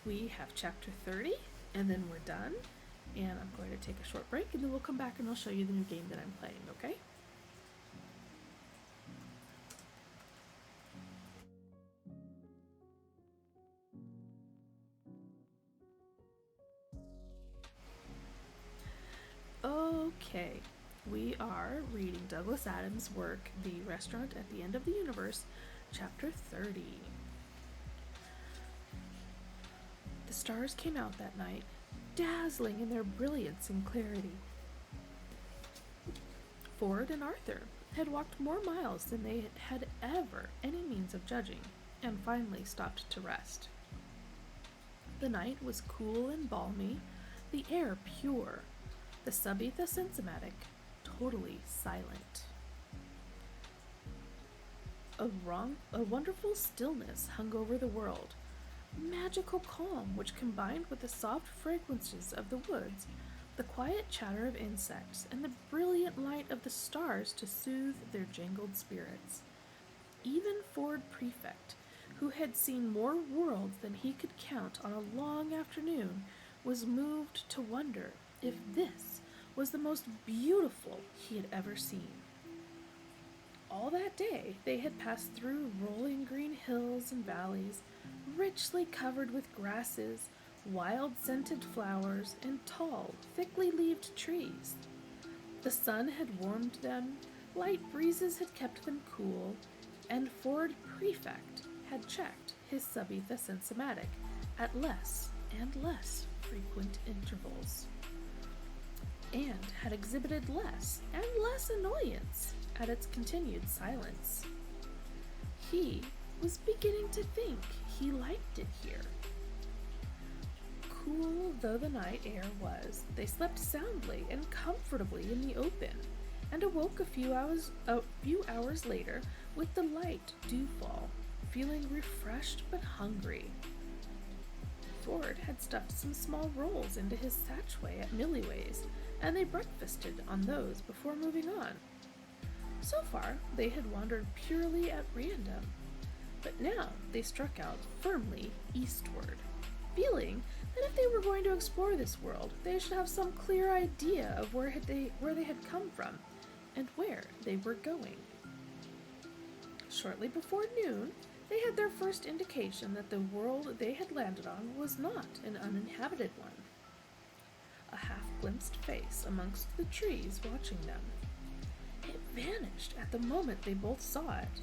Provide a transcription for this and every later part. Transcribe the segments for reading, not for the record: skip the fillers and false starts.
We have chapter 30, and then we're done. And I'm going to take a short break, and then we'll come back and I'll show you the new game that I'm playing, okay? Okay, we are reading Douglas Adams' work, The Restaurant at the End of the Universe, chapter 30. The stars came out that night, dazzling in their brilliance and clarity. Ford and Arthur had walked more miles than they had ever any means of judging, and finally stopped to rest. The night was cool and balmy, the air pure, the Subetha Sensimatic totally silent. A wonderful stillness hung over the world, magical calm which combined with the soft fragrances of the woods, the quiet chatter of insects, and the brilliant light of the stars to soothe their jangled spirits. Even Ford Prefect, who had seen more worlds than he could count on a long afternoon, was moved to wonder if this was the most beautiful he had ever seen. All that day they had passed through rolling green hills and valleys, richly covered with grasses, wild scented flowers, and tall, thickly leaved trees. The sun had warmed them, light breezes had kept them cool, and Ford Prefect had checked his Subetha Sensimatic at less and less frequent intervals, and had exhibited less and less annoyance at its continued silence. He was beginning to think he liked it here. Cool though the night air was, they slept soundly and comfortably in the open, and awoke a few hours later with the light dewfall, feeling refreshed but hungry. Ford had stuffed some small rolls into his satchway at Millyway's, and they breakfasted on those before moving on. So far, they had wandered purely at random, but now they struck out firmly eastward, feeling that if they were going to explore this world, they should have some clear idea of where they had come from and where they were going. Shortly before noon, they had their first indication that the world they had landed on was not an uninhabited one. A half-glimpsed face amongst the trees watching them. It vanished at the moment they both saw it,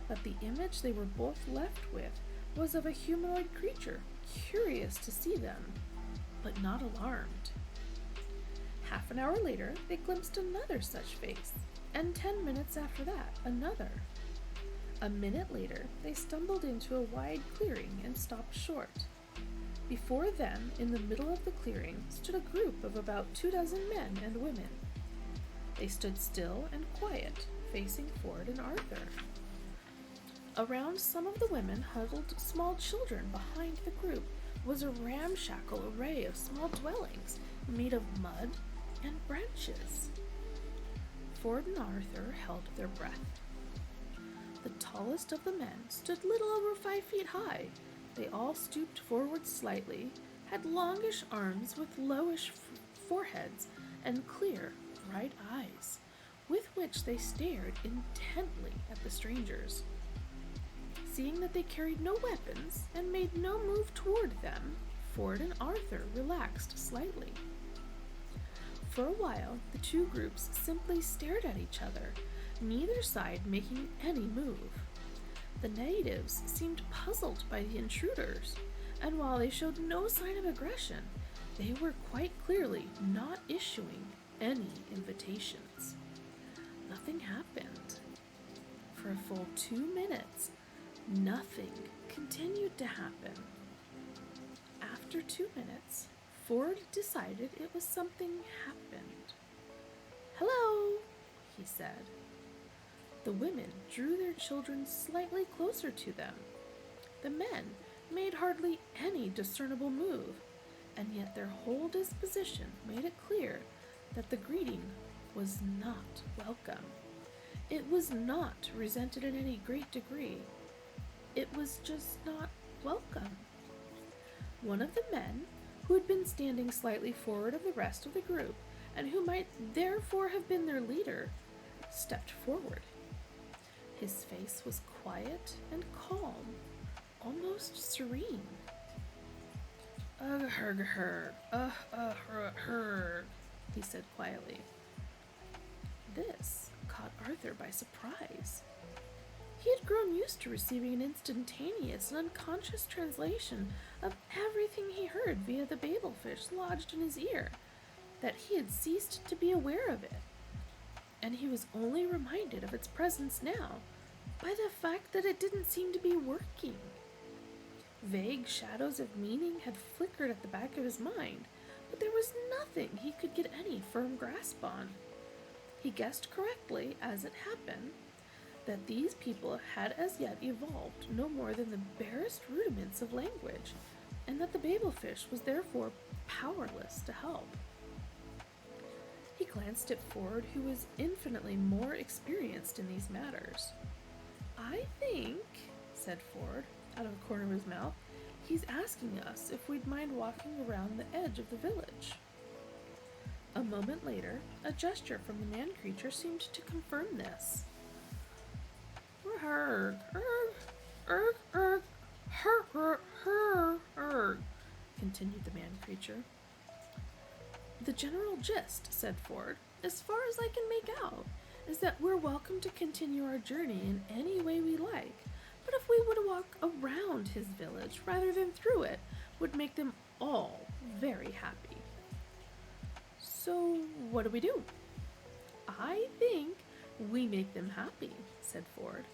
but the image they were both left with was of a humanoid creature, curious to see them, but not alarmed. Half an hour later, they glimpsed another such face, and 10 minutes after that, another. A minute later, they stumbled into a wide clearing and stopped short. Before them, in the middle of the clearing, stood a group of about 24 men and women. They stood still and quiet, facing Ford and Arthur. Around some of the women huddled small children. Behind the group was a ramshackle array of small dwellings made of mud and branches. Ford and Arthur held their breath. The tallest of the men stood little over 5 feet high. They all stooped forward slightly, had longish arms with lowish foreheads, and clear, bright eyes, with which they stared intently at the strangers. Seeing that they carried no weapons and made no move toward them, Ford and Arthur relaxed slightly. For a while, the two groups simply stared at each other, neither side making any move. The natives seemed puzzled by the intruders, and while they showed no sign of aggression, they were quite clearly not issuing any invitations. Nothing happened. For a full 2 minutes, nothing continued to happen. After 2 minutes, Ford decided it was something happened. "Hello," he said. The women drew their children slightly closer to them. The men made hardly any discernible move, and yet their whole disposition made it clear that the greeting was not welcome. It was not resented in any great degree. It was just not welcome. One of the men, who had been standing slightly forward of the rest of the group, and who might therefore have been their leader, stepped forward. His face was quiet and calm, almost serene. He said quietly. This caught Arthur by surprise. He had grown used to receiving an instantaneous and unconscious translation of everything he heard via the babelfish lodged in his ear, that he had ceased to be aware of it, and he was only reminded of its presence now by the fact that it didn't seem to be working. Vague shadows of meaning had flickered at the back of his mind, but there was nothing he could get any firm grasp on. He guessed correctly, as it happened, that these people had as yet evolved no more than the barest rudiments of language, and that the babelfish was therefore powerless to help. He glanced at Ford, who was infinitely more experienced in these matters. "I think," said Ford, out of the corner of his mouth, "he's asking us if we'd mind walking around the edge of the village." A moment later, a gesture from the man-creature seemed to confirm this. Continued the man-creature. "The general gist," said Ford, "as far as I can make out, is that we're welcome to continue our journey in any way we like, but if we would walk around his village rather than through it, would make them all very happy." "So what do we do?" "I think we make them happy," said Ford.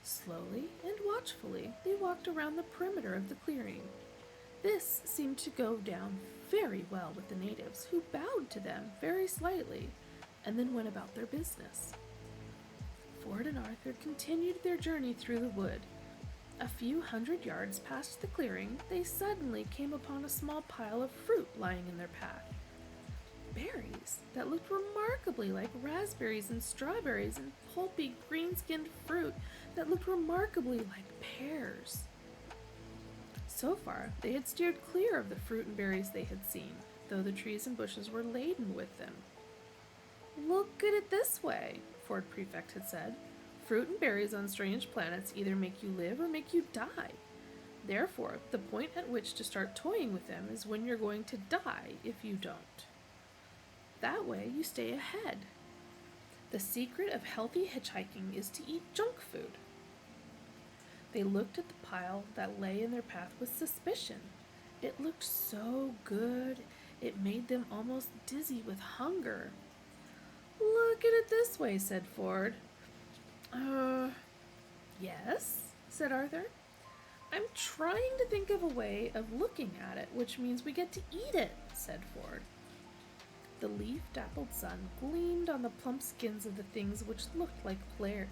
Slowly and watchfully, they walked around the perimeter of the clearing. This seemed to go down very well with the natives, who bowed to them very slightly, and then went about their business. Ford and Arthur continued their journey through the wood. A few hundred yards past the clearing, they suddenly came upon a small pile of fruit lying in their path. Berries that looked remarkably like raspberries and strawberries, and pulpy, green-skinned fruit that looked remarkably like pears. So far, they had steered clear of the fruit and berries they had seen, though the trees and bushes were laden with them. "Look at it this way," Ford Prefect had said. "Fruit and berries on strange planets either make you live or make you die. Therefore, the point at which to start toying with them is when you're going to die if you don't. That way, you stay ahead. The secret of healthy hitchhiking is to eat junk food." They looked at the pile that lay in their path with suspicion. It looked so good, it made them almost dizzy with hunger. "Look at it this way," said Ford. Yes," said Arthur. "I'm trying to think of a way of looking at it, which means we get to eat it," said Ford. The leaf-dappled sun gleamed on the plump skins of the things which looked like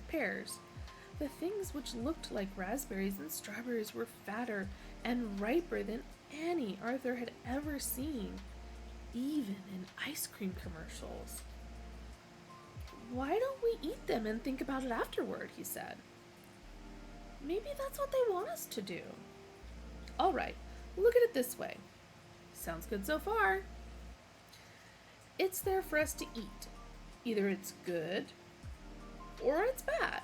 pears. The things which looked like raspberries and strawberries were fatter and riper than any Arthur had ever seen, even in ice cream commercials. "Why don't we eat them and think about it afterward?" he said. "Maybe that's what they want us to do." "All right, look at it this way." "Sounds good so far." "It's there for us to eat. Either it's good or it's bad.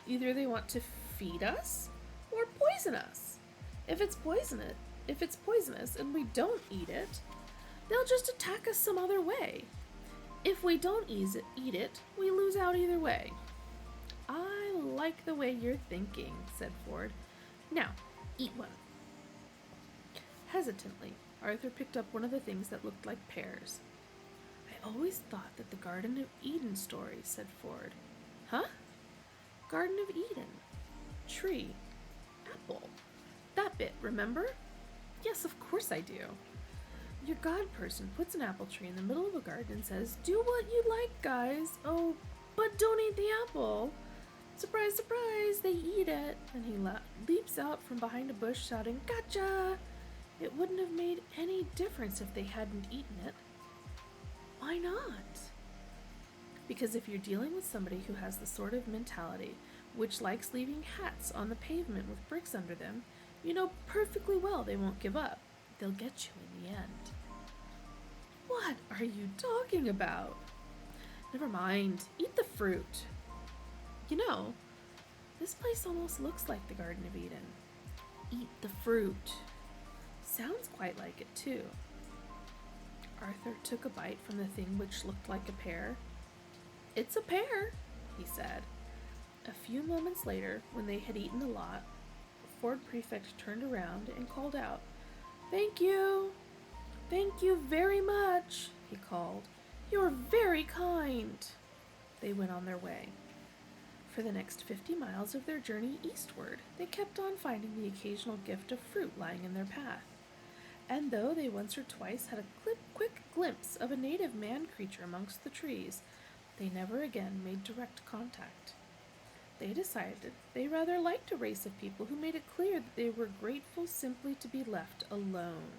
Either they want to feed us or poison us. If it's poisonous and we don't eat it, they'll just attack us some other way. If we don't eat it, we lose out either way." "I like the way you're thinking," said Ford. "Now, eat one." Hesitantly, Arthur picked up one of the things that looked like pears. "I always thought that the Garden of Eden story," said Ford. "Huh?" "Garden of Eden. Tree. Apple. That bit, remember?" "Yes, of course I do. Your god person puts an apple tree in the middle of a garden and says, 'Do what you like, guys. Oh, but don't eat the apple.' Surprise, surprise, they eat it." And he leaps out from behind a bush shouting, "Gotcha!" It wouldn't have made any difference if they hadn't eaten it. "Why not?" "Because if you're dealing with somebody who has the sort of mentality which likes leaving hats on the pavement with bricks under them, you know perfectly well they won't give up. they'll get you in the end. What are you talking about? Never mind, eat the fruit. You know, this place almost looks like the Garden of Eden. Eat the fruit. Sounds quite like it, too. Arthur took a bite from the thing which looked like a pear. It's a pear, he said. A few moments later, when they had eaten a lot, Ford Prefect turned around and called out, "Thank you! Thank you very much," he called. "You're very kind." They went on their way. For the next 50 miles of their journey eastward, they kept on finding the occasional gift of fruit lying in their path. And though they once or twice had a quick glimpse of a native man-creature amongst the trees, they never again made direct contact. They decided they rather liked a race of people who made it clear that they were grateful simply to be left alone.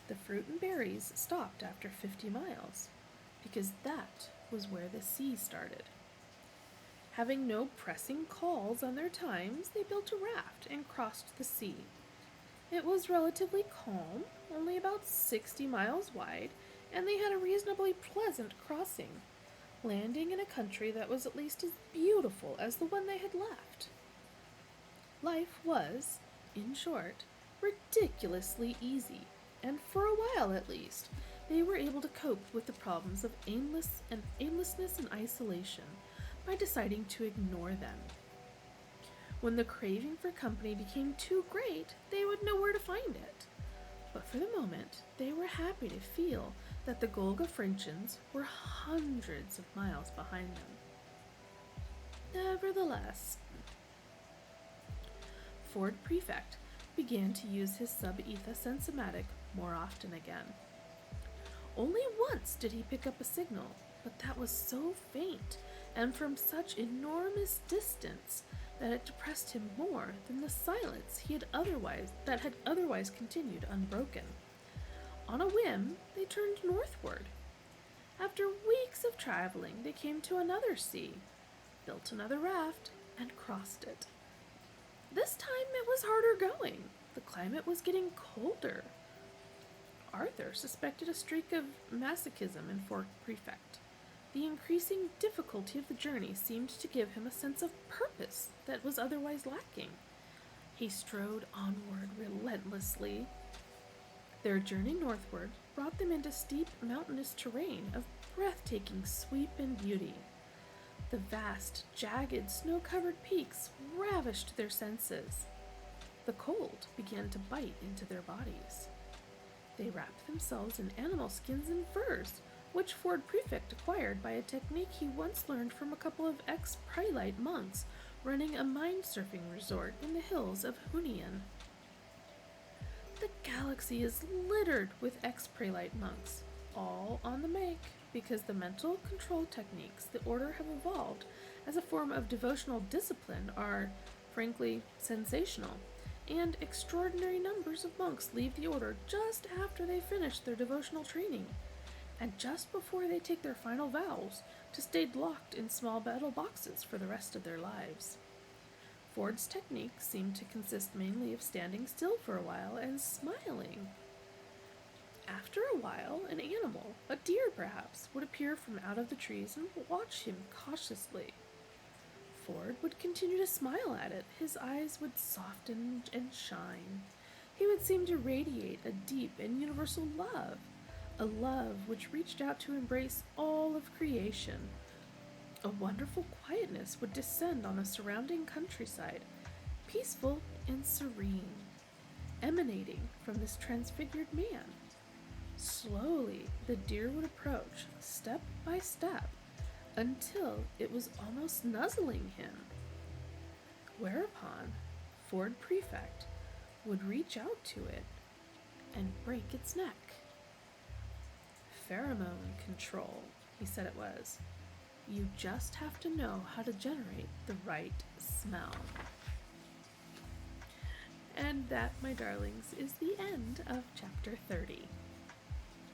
The fruit and berries stopped after 50 miles, because that was where the sea started. Having no pressing calls on their times, they built a raft and crossed the sea. It was relatively calm, only about 60 miles wide, and they had a reasonably pleasant crossing, landing in a country that was at least as beautiful as the one they had left. Life was, in short, ridiculously easy, and for a while at least, they were able to cope with the problems of aimlessness and isolation by deciding to ignore them. When the craving for company became too great, they would know where to find it. But for the moment, they were happy to feel that the Golgafrinchans were hundreds of miles behind them. Nevertheless, Ford Prefect began to use his sub-etha sensomatic more often again. Only once did he pick up a signal, but that was so faint and from such enormous distance that it depressed him more than the silence that had otherwise continued unbroken. On a whim, they turned northward. After weeks of traveling, they came to another sea, built another raft, and crossed it. This time it was harder going. The climate was getting colder. Arthur suspected a streak of masochism in Ford Prefect. The increasing difficulty of the journey seemed to give him a sense of purpose that was otherwise lacking. He strode onward relentlessly. Their journey northward brought them into steep mountainous terrain of breathtaking sweep and beauty. The vast, jagged, snow-covered peaks ravished their senses. The cold began to bite into their bodies. They wrapped themselves in animal skins and furs, which Ford Prefect acquired by a technique he once learned from a couple of ex-Prelite monks running a mind-surfing resort in the hills of Hunian. The galaxy is littered with ex-Prelite monks, all on the make, because the mental control techniques the Order have evolved as a form of devotional discipline are, frankly, sensational, and extraordinary numbers of monks leave the Order just after they finish their devotional training, and just before they take their final vows to stay locked in small metal boxes for the rest of their lives. Ford's technique seemed to consist mainly of standing still for a while and smiling. After a while, an animal, a deer perhaps, would appear from out of the trees and watch him cautiously. Ford would continue to smile at it. His eyes would soften and shine. He would seem to radiate a deep and universal love, a love which reached out to embrace all of creation. A wonderful quietness would descend on the surrounding countryside, peaceful and serene, emanating from this transfigured man. Slowly, the deer would approach, step by step, until it was almost nuzzling him. Whereupon, Ford Prefect would reach out to it and break its neck. Pheromone control, he said it was. You just have to know how to generate the right smell. And that, my darlings, is the end of chapter 30.